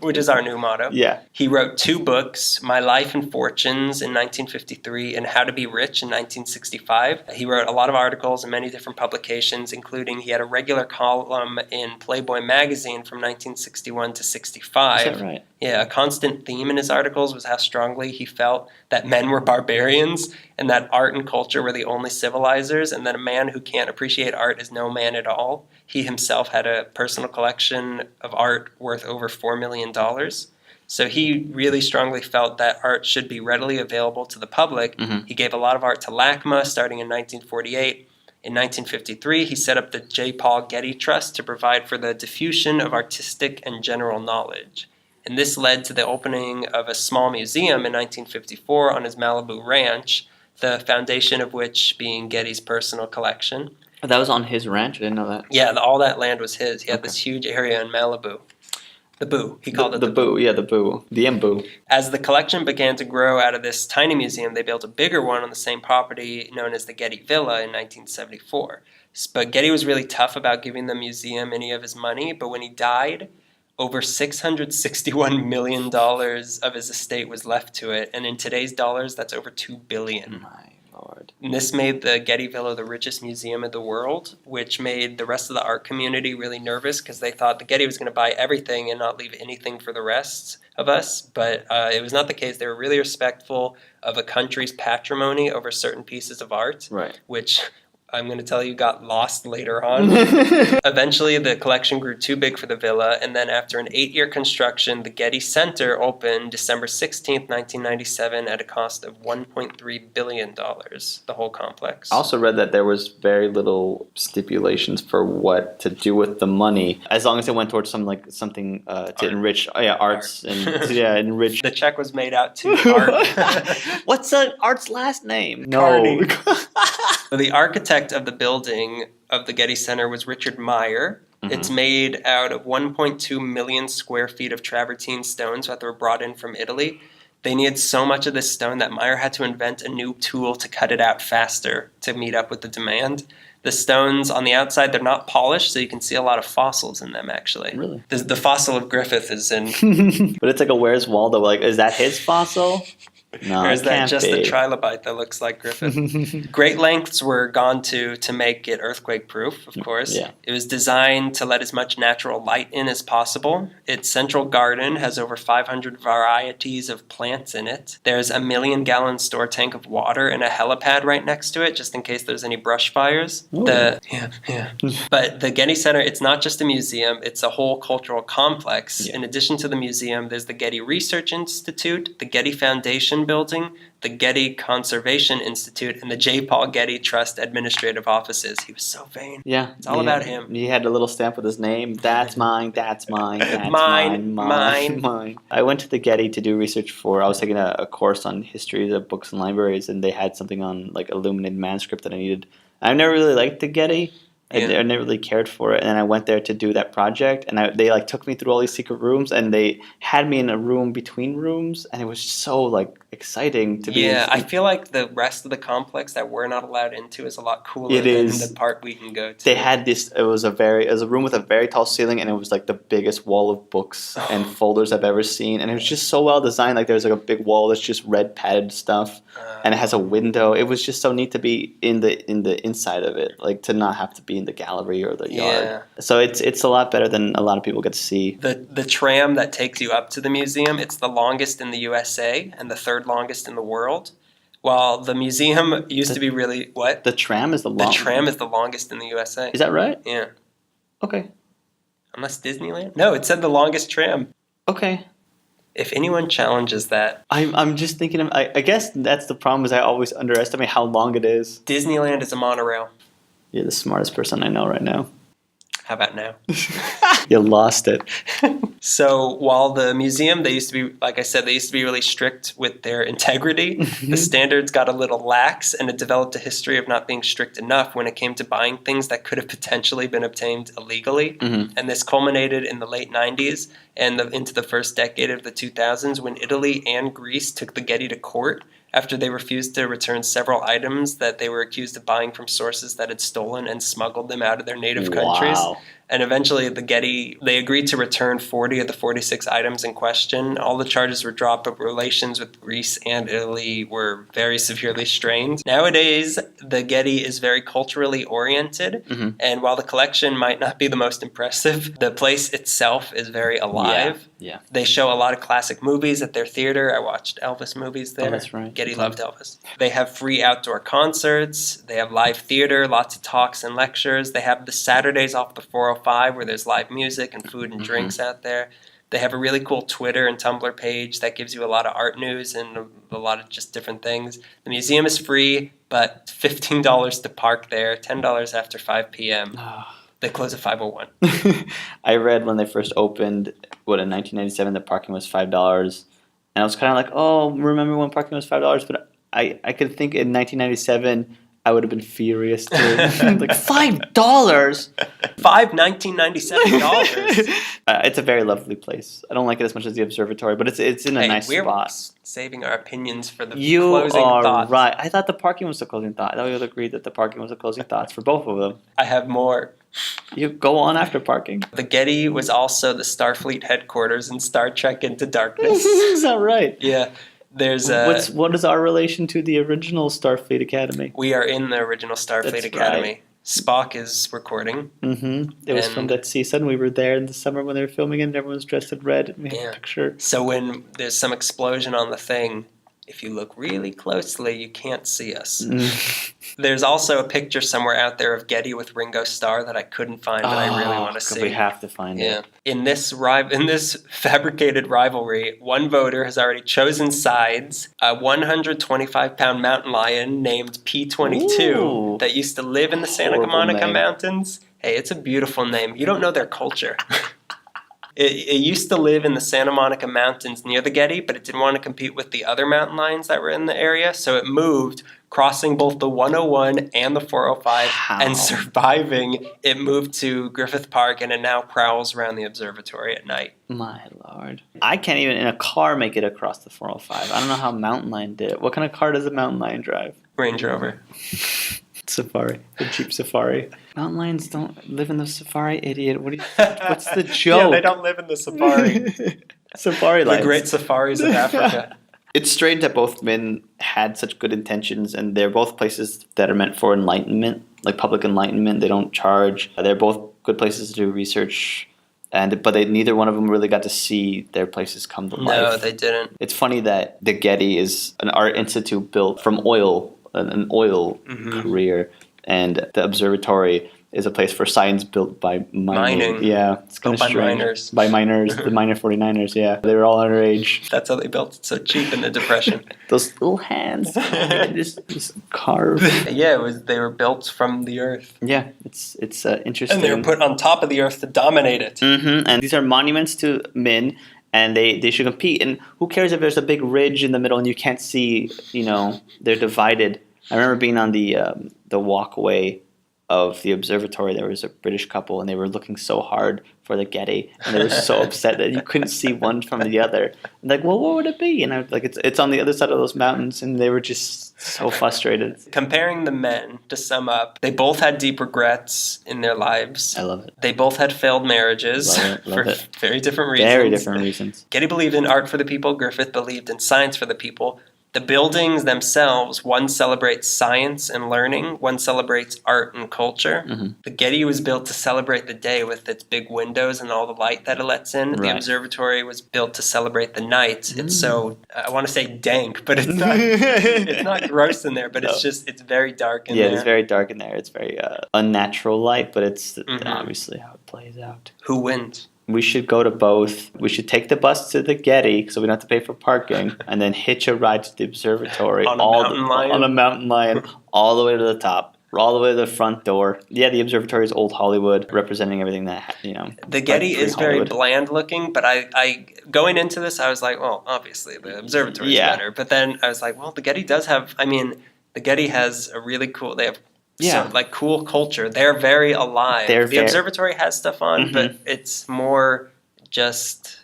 which is our new motto. Yeah. He wrote 2 books, My Life and Fortunes in 1953 and How to Be Rich in 1965. He wrote a lot of articles in many different publications, including he had a regular column in Playboy magazine from 1961 to 65. Is that right? Yeah, a constant theme in his articles was how strongly he felt that men were barbarians and that art and culture were the only civilizers and that a man who can't appreciate art is no man at all. He himself had a personal collection of art worth over $4 million. So he really strongly felt that art should be readily available to the public. Mm-hmm. He gave a lot of art to LACMA starting in 1948. In 1953, he set up the J. Paul Getty Trust to provide for the diffusion of artistic and general knowledge. And this led to the opening of a small museum in 1954 on his Malibu ranch, the foundation of which being Getty's personal collection. That was on his ranch? I didn't know that. Yeah, all that land was his. He had this huge area in Malibu. The Boo. He called it the Boo. Yeah, the Boo. The Mboo. As the collection began to grow out of this tiny museum, they built a bigger one on the same property known as the Getty Villa in 1974. But Getty was really tough about giving the museum any of his money, but when he died, over $661 million of his estate was left to it, and in today's dollars, that's over $2 billion. My Lord. And this made the Getty Villa the richest museum in the world, which made the rest of the art community really nervous because they thought the Getty was going to buy everything and not leave anything for the rest of us. But it was not the case. They were really respectful of a country's patrimony over certain pieces of art, Right. which I'm going to tell you got lost later on. Eventually, the collection grew too big for the villa, and then after an 8-year construction, the Getty Center opened December 16th, 1997 at a cost of $1.3 billion, the whole complex. I also read that there was very little stipulations for what to do with the money, as long as it went towards something to enrich arts and enrich. The check was made out to art. What's art's last name? Carney. No. The architect of the building of the Getty Center was Richard Meyer, It's made out of 1.2 million square feet of travertine stones that were brought in from Italy. They needed so much of this stone that Meyer had to invent a new tool to cut it out faster to meet up with the demand. The stones on the outside, they're not polished, so you can see a lot of fossils in them, actually. Really? The fossil of Griffith is in... But it's like a Where's Waldo? Like, is that his fossil? No, or is it that can't just be. a trilobite that looks like Griffith? Great lengths were gone to make it earthquake-proof, of course. Yeah. It was designed to let as much natural light in as possible. Its central garden has over 500 varieties of plants in it. There's a 1 million-gallon store tank of water and a helipad right next to it, just in case there's any brush fires. Ooh. But the Getty Center, it's not just a museum, it's a whole cultural complex. Yeah. In addition to the museum, there's the Getty Research Institute, the Getty Foundation Building, the Getty Conservation Institute, and the J. Paul Getty Trust administrative offices. He was so vain. Yeah. It's all about him. He had a little stamp with his name. That's mine, that's mine, that's Mine, mine. I went to the Getty to do research I was taking a course on history of books and libraries, and they had something on like illuminated manuscript that I needed. I've never really liked the Getty. I never really cared for it, and then I went there to do that project, and they like took me through all these secret rooms, and they had me in a room between rooms, and it was so like exciting to be. Yeah, I feel like the rest of the complex that we're not allowed into is a lot cooler than the part we can go to. They had this. It was a room with a very tall ceiling, and it was like the biggest wall of books and folders I've ever seen, and it was just so well designed. Like there's like a big wall that's just red padded stuff, and it has a window. It was just so neat to be in the inside of it, like to not have to be in the gallery or the yard. Yeah. So it's a lot better than a lot of people get to see. The tram that takes you up to the museum, it's the longest in the USA and the third longest in the world. While the museum used to be really what? The tram is the longest. The tram is the longest in the USA. Is that right? Yeah. Okay. Unless Disneyland? No, it said the longest tram. Okay. If anyone challenges that, I'm just thinking of. I guess that's the problem is I always underestimate how long it is. Disneyland is a monorail. You're the smartest person I know right now. How about now? You lost it. So while the museum, they used to be, like I said, they used to be really strict with their integrity. The standards got a little lax, and it developed a history of not being strict enough when it came to buying things that could have potentially been obtained illegally. And this culminated in the late 90s and into the first decade of the 2000s when Italy and Greece took the Getty to court after they refused to return several items that they were accused of buying from sources that had stolen and smuggled them out of their native countries. And eventually the Getty, they agreed to return 40 of the 46 items in question. All the charges were dropped, but relations with Greece and Italy were very severely strained. Nowadays, the Getty is very culturally oriented, and while the collection might not be the most impressive, the place itself is very alive. Yeah. They show a lot of classic movies at their theater. I watched Elvis movies there. Oh, that's right. Getty loved Elvis. They have free outdoor concerts. They have live theater, lots of talks and lectures. They have the Saturdays off the 405 where there's live music and food and drinks out there. They have a really cool Twitter and Tumblr page that gives you a lot of art news and a lot of just different things. The museum is free, but $15 to park there, $10 after 5 p.m. They close at 5:01. I read when they first opened, in 1997, the parking was $5. And I was kind of like, oh, remember when parking was $5? But I could think in 1997, I would have been furious too. Like, $5? $1997. It's a very lovely place. I don't like it as much as the observatory, but it's in a nice spot. Saving our opinions for the You closing are thoughts. right. I thought the parking was the closing thought. I thought we would agree that the parking was the closing thoughts for both of them. I have more. You go on after parking. The Getty was also the Starfleet headquarters in Star Trek Into Darkness. Is that right? Yeah. There's what is our relation to the original Starfleet Academy? We are in the original Starfleet That's Academy. Right. Spock is recording. It was from that season. We were there in the summer when they were filming it, and everyone was dressed in red. And we had a picture. So when there's some explosion on the thing, if you look really closely, you can't see us. There's also a picture somewhere out there of Getty with Ringo Starr that I couldn't find, but I really want to see. We have to find it. In this fabricated rivalry, one voter has already chosen sides. A 125-pound mountain lion named P-22 that used to live in the Santa Monica Mountains. Hey, it's a beautiful name. You don't know their culture. It used to live in the Santa Monica Mountains near the Getty, but it didn't want to compete with the other mountain lions that were in the area, so it moved, crossing both the 101 and the 405, and surviving. It moved to Griffith Park, and it now prowls around the observatory at night. My lord. I can't even in a car make it across the 405. I don't know how a mountain lion did it. What kind of car does a mountain lion drive? Range Rover. Safari. The Jeep Safari. Mountain lions don't live in the safari, idiot. What's the joke? Yeah, they don't live in the safari. Safari lions. The great safaris of Africa. It's strange that both men had such good intentions, and they're both places that are meant for enlightenment, like public enlightenment. They don't charge. They're both good places to do research, but neither one of them really got to see their places come to life. No, they didn't. It's funny that the Getty is an art institute built from oil, an oil career, and the observatory is a place for science built by mining. Yeah, it's kind of strange. By miners. By miners, the miner 49ers, yeah. They were all underage. That's how they built it so cheap in the Depression. Those little hands, just carved. Yeah, they were built from the earth. Yeah, it's interesting. And they were put on top of the earth to dominate it. And these are monuments to men, and they should compete. And who cares if there's a big ridge in the middle and you can't see, they're divided. I remember being on the walkway of the observatory. There was a British couple, and they were looking so hard for the Getty, and they were so upset that you couldn't see one from the other. I'm like, well, what would it be? And I was like, it's on the other side of those mountains, and they were just so frustrated. Comparing the men, to sum up, they both had deep regrets in their lives. I love it. They both had failed marriages Love it. Very different reasons. Very different reasons. Getty believed in art for the people. Griffith believed in science for the people. The buildings themselves, one celebrates science and learning, one celebrates art and culture. The Getty was built to celebrate the day with its big windows and all the light that it lets in. Right. The observatory was built to celebrate the night. It's so, I want to say dank, but it's not it's not gross in there, but it's very dark in there. Yeah, it's very dark in there. It's very unnatural light, but it's obviously how it plays out. Who wins? We should go to both. We should take the bus to the Getty so we don't have to pay for parking, and then hitch a ride to the observatory on a mountain lion, all the way to the top, all the way to the front door. Yeah, the observatory is old Hollywood, representing everything that The Getty is very bland looking, but I going into this, I was like, well, obviously the observatory is better. But then I was like, well, the Getty does have. The Getty has a really cool. They have. So, cool culture. They're very alive. The observatory has stuff on, but it's more just...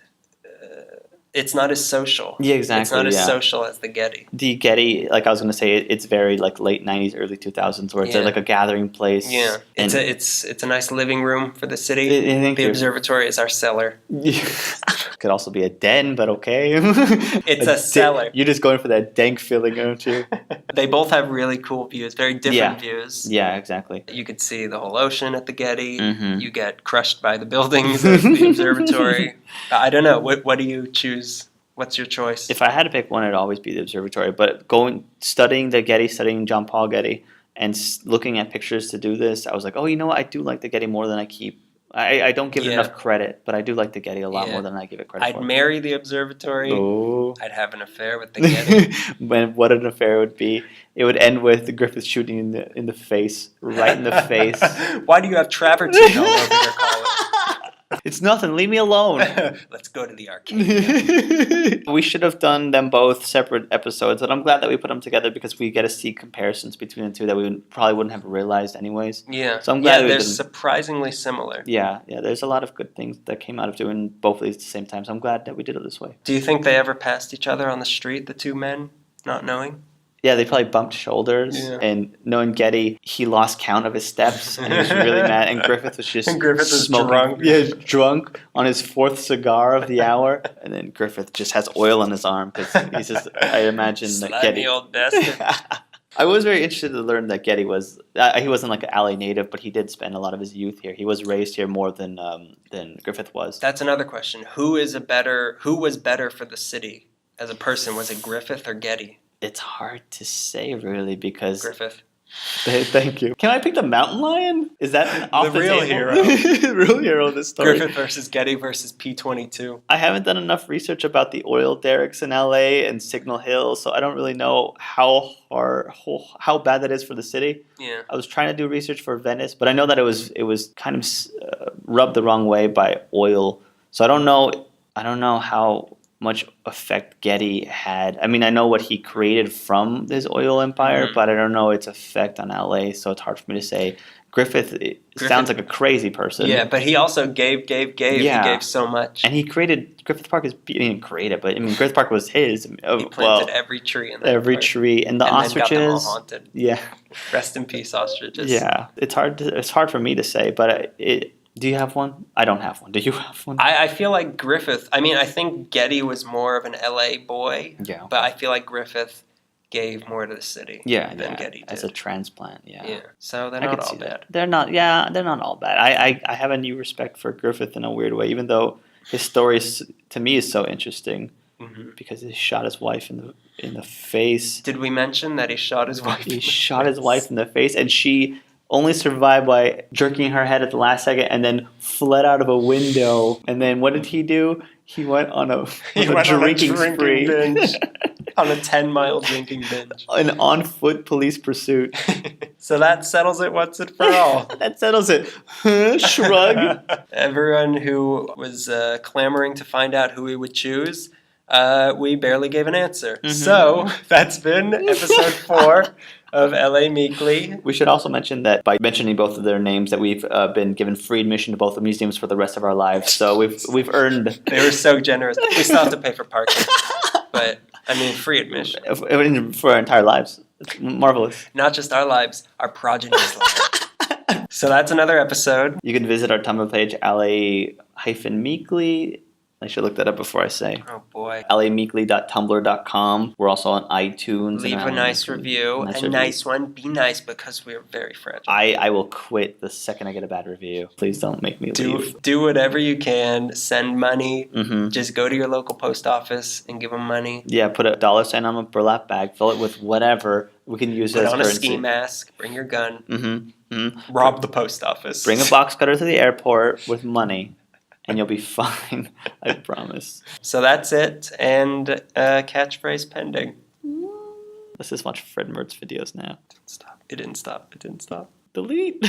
it's not as social. Yeah, exactly. It's not as social as the Getty. The Getty, like I was going to say, it's very like late 90s, early 2000s, where it's like a gathering place. Yeah, it's a nice living room for the city. The observatory is our cellar. Could also be a den, but okay. It's a cellar. You're just going for that dank feeling, aren't you? They both have really cool views, very different views. Yeah, exactly. You could see the whole ocean at the Getty. You get crushed by the buildings at the observatory. I don't know. What do you choose? What's your choice? If I had to pick one, it'd always be the observatory. But studying the Getty, studying John Paul Getty, and looking at pictures to do this, I was like, oh, you know what? I do like the Getty more than I keep. I don't give it enough credit, but I do like the Getty a lot more than I give it credit for. I'd marry the observatory. Oh. I'd have an affair with the Getty. What an affair would be. It would end with the Griffith shooting in the face, right in the face. Why do you have travertine all over your collar? It's nothing. Leave me alone. Let's go to the arcade. We should have done them both separate episodes, but I'm glad that we put them together because we get to see comparisons between the two that we probably wouldn't have realized anyways. Yeah. So I'm glad they're surprisingly similar. Yeah. There's a lot of good things that came out of doing both of these at the same time. So I'm glad that we did it this way. Do you think they ever passed each other on the street, the two men, not knowing? Yeah, they probably bumped shoulders, and knowing Getty, he lost count of his steps, and he was really mad, and Griffith was just smoking. Drunk. Yeah, drunk on his fourth cigar of the hour, and then Griffith just has oil on his arm, because he's just, I imagine that Getty... Slimy old bastard. I was very interested to learn that Getty was, he wasn't like an LA native, but he did spend a lot of his youth here. He was raised here more than Griffith was. That's another question. Who was better for the city as a person? Was it Griffith or Getty? It's hard to say, really, because... Griffith. Thank you. Can I pick the mountain lion? Is that off the real table? hero? The real hero of this story. Griffith versus Getty versus P-22. I haven't done enough research about the oil derricks in LA and Signal Hill, so I don't really know how bad that is for the city. Yeah. I was trying to do research for Venice, but I know that it was kind of rubbed the wrong way by oil So I don't know how much effect Getty had. I mean, I know what he created from his oil empire, but I don't know its effect on LA, so it's hard for me to say. Griffith sounds like a crazy person. Yeah, but he also gave. Yeah. He gave so much. And he created Griffith Park he didn't create it, but I mean Griffith Park was his. He planted every tree in that every park. tree, and the and ostriches. Then got them all haunted. Yeah. Rest in peace, ostriches. Yeah, it's hard for me to say, but do you have one? I don't have one. Do you have one? I feel like Griffith. I mean, I think Getty was more of an LA boy. Yeah. But I feel like Griffith gave more to the city. Than Getty did. As a transplant. Yeah. Yeah. So they're not all bad. They're not all bad. I have a new respect for Griffith in a weird way, even though his story to me is so interesting because he shot his wife in the face. Did we mention that he shot his wife? He shot his wife in the face, and she only survived by jerking her head at the last second and then fled out of a window. And then what did he do? He went on a drinking spree. Binge. On a 10-mile drinking binge. An on-foot police pursuit. So that settles it once and for all. That settles it. Shrug. Everyone who was clamoring to find out who we would choose, we barely gave an answer. So that's been episode 4 of LA Meekly. We should also mention that by mentioning both of their names, that we've been given free admission to both the museums for the rest of our lives. So we've earned. They were so generous. We still have to pay for parking, but I mean free admission for our entire lives. It's marvelous. Not just our lives, our progeny's lives. So that's another episode. You can visit our Tumblr page, LA-Meekly. I should look that up before I say. Oh boy. lameekly.tumblr.com. We're also on iTunes. Leave a nice review. Nice one. Be nice because we're very fragile. I will quit the second I get a bad review. Please don't make me leave. Do whatever you can. Send money. Just go to your local post office and give them money. Yeah, put a $sign on a burlap bag. Fill it with whatever we can use as currency. Put on a ski mask. Bring your gun. Rob the post office. Bring a box cutter to the airport with money. And you'll be fine, I promise. So that's it, and catchphrase pending. Let's just watch Fred Mertz videos now. It didn't stop. Delete.